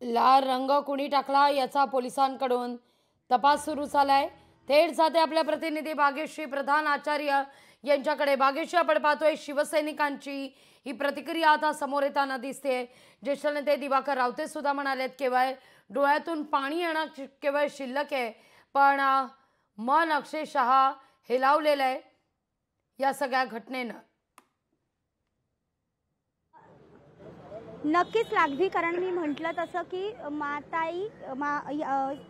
लाल रंग कुणी टाकला याचा पोलिसांकडून तपास सुरू झालाय। थेट जाते आपल्या प्रतिनिधी भाग्यश्री प्रधान आचार्य यांच्याकडे। भाग्यश्री, आपण पाहतोय शिवसैनिकांची ही प्रतिक्रिया आता समोर येताना दिसते। ज्येष्ठ नेते दिवाकर रावते सुद्धा म्हणालेत केवळ डोळ्यातून पाणी येणं केवळ शिल्लक आहे, पण मन अक्षरशः हेलावलेलं आहे या सगळ्या घटनेनं। नक्कीच लागवी, कारण मी म्हटलं तसं की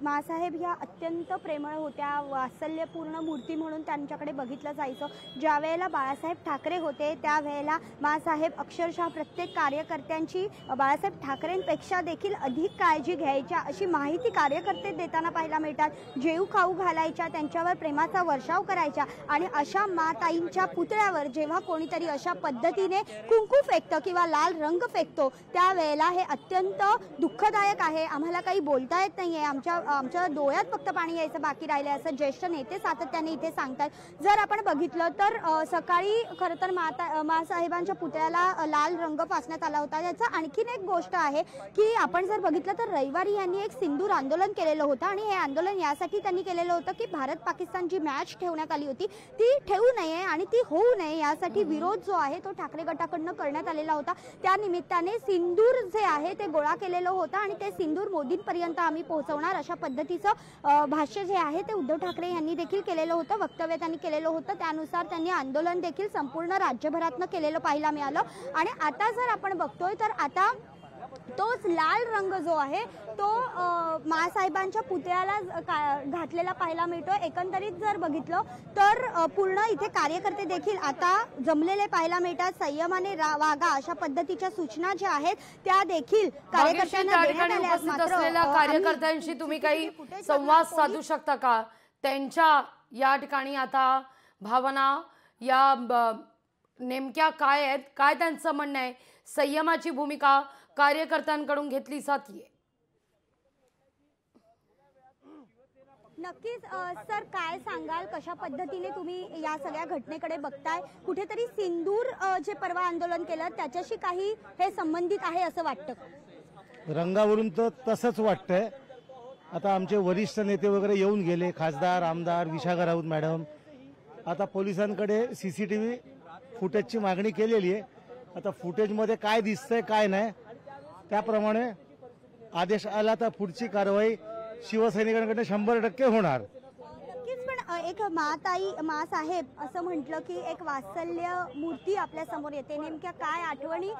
मासाहेब ह्या अत्यंत प्रेमळ होत्या, वात्सल्यपूर्ण मूर्ती म्हणून त्यांच्याकडे बघितलं जायचं। ज्या वेळेला बाळासाहेब ठाकरे होते त्यावेळेला मासाहेब अक्षरशः प्रत्येक कार्यकर्त्यांची बाळासाहेब ठाकरेंपेक्षा देखील अधिक काळजी घ्यायच्या, अशी माहिती कार्यकर्ते देताना पाहायला मिळतात। जेऊ खाऊ घालायच्या, त्यांच्यावर प्रेमाचा वर्षाव करायच्या आणि अशा माताईंच्या पुतळ्यावर जेव्हा कोणीतरी अशा पद्धतीने कुंकू फेकतं किंवा लाल रंग फेकतो त्यावेळेला हे अत्यंत दुःखदायक आहे। आम्हाला काही बोलता येत नाहीये, आमच्या डोळ्यात फक्त पाणी यायचं बाकी राहिले असं ज्येष्ठ नेते सातत्याने इथे सांगतात। जर आपण बघितलं तर सकाळी खरं तर मासाहेबांच्या पुतळ्याला लाल रंग फासण्यात आला होता। याचा आणखीन एक गोष्ट आहे की आपण जर बघितलं तर रविवारी यांनी एक सिंदूर आंदोलन केलेलं होतं आणि हे आंदोलन यासाठी त्यांनी केलेलं होतं की भारत पाकिस्तान जी मॅच ठेवण्यात आली होती ती ठेवू नये आणि ती होऊ नये यासाठी विरोध जो आहे तो ठाकरे गटाकडून करण्यात आलेला होता। त्या निमित्ताने सिंदूर जे आहे ते गोळा केलेलं होतं आणि ते सिंदूर मोदींपर्यंत आम्ही पोहोचवणार अशा पद्धतीचं भाष्य जे आहे ते उद्धव ठाकरे यांनी देखील केलेलं होतं, वक्तव्य त्यांनी केलेलं होतं। त्यानुसार त्यांनी आंदोलन देखील संपूर्ण राज्यभरातनं केलेलं पाहायला मिळालं आणि आता जर आपण बघतोय तर आता तोच लाल रंग जो आहे तो मासाहेबांच्या पुतळ्याला घातलेला पाहायला मिळतोय। एकंदरीत जर बघितलं तर पूर्ण इथे कार्यकर्ते देखील आता जमलेले पाहायला मिळतात। संयमाने वागा अशा पद्धतीच्या सूचना ज्या आहेत त्या देखील कार्यकर्त्यांना देण्यात आल्या। उपस्थित असलेल्या कार्यकर्त्यांशी तुम्ही काही संवाद साधू शकता का? त्यांच्या या ठिकाणी आता भावना या नेमक्या काय आहेत, काय त्यांचं म्हणणं आहे? संयमाची भूमिका कार्यकर्त्यांकडून घेतली जाते। नक्कीच सर, काय सांगाल, कशा पद्धतीने तुम्ही या सगळ्या घटनेकडे बघताय? कुठेतरी सिंदूर जे परवा आंदोलन केलं त्याच्याशी काही हे संबंधित आहे असं वाटतं? रंगावरून तर तसंच वाटतंय। आता आमचे वरिष्ठ नेते वगैरे येऊन गेले, खासदार आमदार विशाखा राऊत मॅडम। आता पोलिसांकडे सीसीटीव्ही फुटेजची मागणी केलेली आहे। आता फुटेजमध्ये काय दिसतंय काय नाही त्याप्रमाणे आदेश आला तर पुढची कारवाई शिवसैनिकांकडे 100% होणार। नक्कीच, पण एक मासाहेब असं म्हटलं की एक वात्सल्य मूर्ती आपल्या समोर येते, नेमक्या काय आठवणी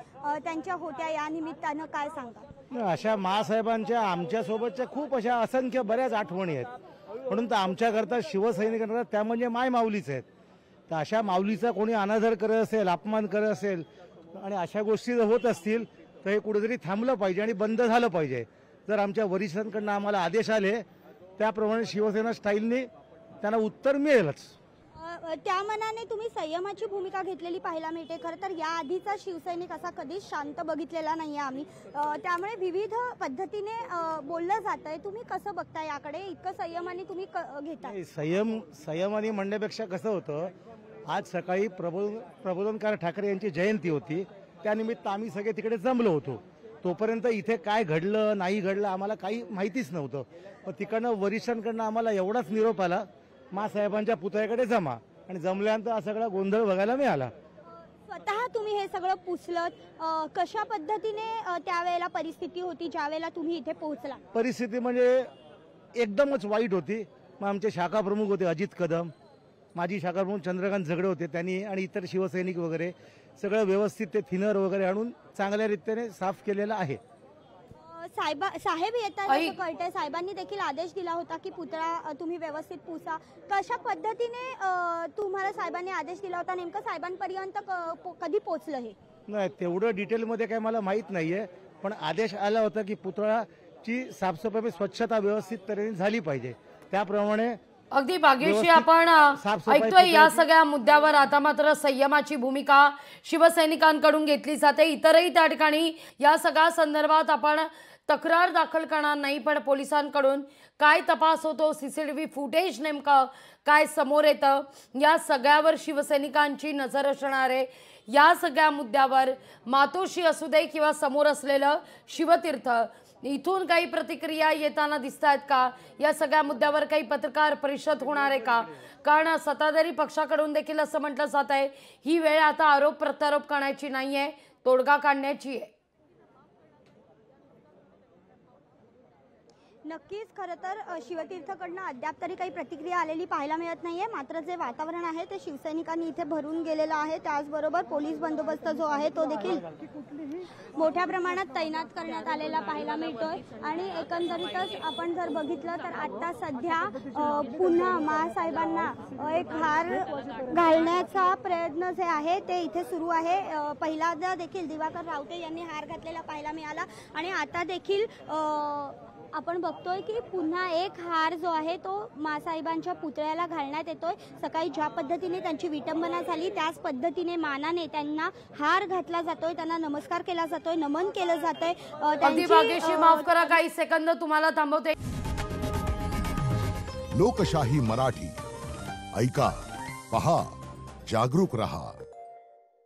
त्यांच्या होत्या या निमित्तानं काय सांगा? अशा मासाहेबांच्या आमच्यासोबतच्या खूप अशा असंख्य बऱ्याच आठवणी आहेत, म्हणून तर आमच्याकरता शिवसैनिकांना त्या म्हणजे माय माऊलीच आहेत। तर अशा माऊलीचा कोणी अनादर करत असेल, अपमान करत असेल आणि अशा गोष्टी जर होत असतील तर हे कुठेतरी थांबलं पाहिजे आणि बंद झालं पाहिजे। जर आमच्या वरिष्ठांकडून आम्हाला आदेश आले त्याप्रमाणे शिवसेना स्टाईलने त्यांना उत्तर मिळेलच। त्या मनाने तुम्ही संयमाची भूमिका घेतलेली पाहायला मिळते। खरं तर या आधीचा शिवसैनिक असा कधीच शांत बघितलेला नाहीये आम्ही, त्यामुळे विविध पद्धतीने बोललं जातंय। तुम्ही कसं बघताय याकडे? इतकं संयमाने तुम्ही घेताय? संयमाने म्हणण्यापेक्षा कसं होतं, आज सकाळी प्रबोधनकार ठाकरे यांची जयंती होती, त्यानिमित्त आम्ही सगळे तिकडे जमलो होतो। तोपर्यंत इथे काय घडलं नाही घडलं आम्हाला काही माहितीच नव्हतं। पण तिकडनं वरिष्ठांकडनं आम्हाला एवढाच निरोप आला, मासाहेबांच्या पुतळ्याकडे जमा, आणि जमल्यानंतर हा सगळा गोंधळ बघायला मिळाला। स्वतः तुम्ही हे सगळं पुसलत, कशा पद्धतीने त्यावेळेला परिस्थिती होती ज्यावेळेला तुम्ही इथे पोहोचला? परिस्थिती म्हणजे एकदमच वाईट होती। मग आमचे शाखा प्रमुख होते अजित कदम, माजी शाखा प्रमुख चंद्रकांत झगडे होते, त्यांनी आणि इतर शिवसैनिक वगैरे सगळं व्यवस्थित ते थिनर वगैरे आणून चांगल्या रीतीने साफ केलेलं आहे। साहेब येतात असं कळतंय, साहेबांनी देखील आदेश दिला होता की पुतळा तुम्ही व्यवस्थित पुसा। कशा पद्धतीने तुम्हाला साहेबांनी आदेश दिला होता, नेमकं साहेबांपर्यंत कधी पोहोचलं हे? नाही, तेवढं डिटेलमध्ये काही मला माहीत नाहीये, पण आदेश आला होता की पुतळ्याची साफसफाई स्वच्छता व्यवस्थित तऱ्हेने झाली पाहिजे, त्याप्रमाणे। अगदी भाग्यश्री, आपण ऐकतोय या सगळ्या मुद्द्यावर आता मात्र संयमाची भूमिका शिवसैनिकांकडून घेतली जाते। इतरही त्या ठिकाणी या सगळ्या संदर्भात आपण तक्रार दाखल करणार नाही, पण पोलिसांकडून काय तपास होतो, सीसीटीव्ही फुटेज नेमकं काय समोर येतं या सगळ्यावर शिवसैनिकांची नजर असणार आहे। या सगळ्या मुद्द्यावर मातोश्री असू दे किंवा समोर असलेलं शिवतीर्थ, इथून काही प्रतिक्रिया येताना दिसत आहेत का? या सगळ्या मुद्द्यावर काही पत्रकार परिषद होणार आहे का? कारण सत्ताधारी पक्षाकडून देखील असं म्हटलं जात आहे ही वेळ आता आरोप प्रत्यारोप करण्याची नाहीये, तोडगा काढण्याची आहे. नक्कीच खरं तर शिवतीर्थकडनं अद्याप तरी काही प्रतिक्रिया आलेली पाहायला मिळत नाहीये. मात्र जे वातावरण आहे ते शिवसैनिकांनी इथे भरून गेलेलं आहे. त्याचबरोबर पोलीस बंदोबस्त जो आहे तो देखील मोठ्या प्रमाणात तैनात करण्यात आलेला पाहायला मिळतोय. आणि एकंदरीतच आपण जर बघितलं तर आता सध्या पुन्हा महासाहेबांना एक हार घालण्याचा प्रयत्न जे आहे ते इथे सुरू आहे. पहिल्यांदा देखील दिवाकर रावते यांनी हार घातलेला पाहायला मिळाला आणि आता देखील आपण बघतोय की पुन्हा एक हार जो आहे तो मासाहेबांच्या पुतळ्याला घालण्यात येतोय. सकाळी ज्या पद्धतीने त्यांची विटंबना झाली त्याच पद्धतीने मानाने त्यांना हार घातला जातोय, त्यांना नमस्कार केला जातोय, नमन केलं जातंय. अगदी भाग्यश्री, माफ करा काही सेकंद तुम्हाला थांबवते. लोकशाही मराठी ऐका, पहा, जागरूक रहा.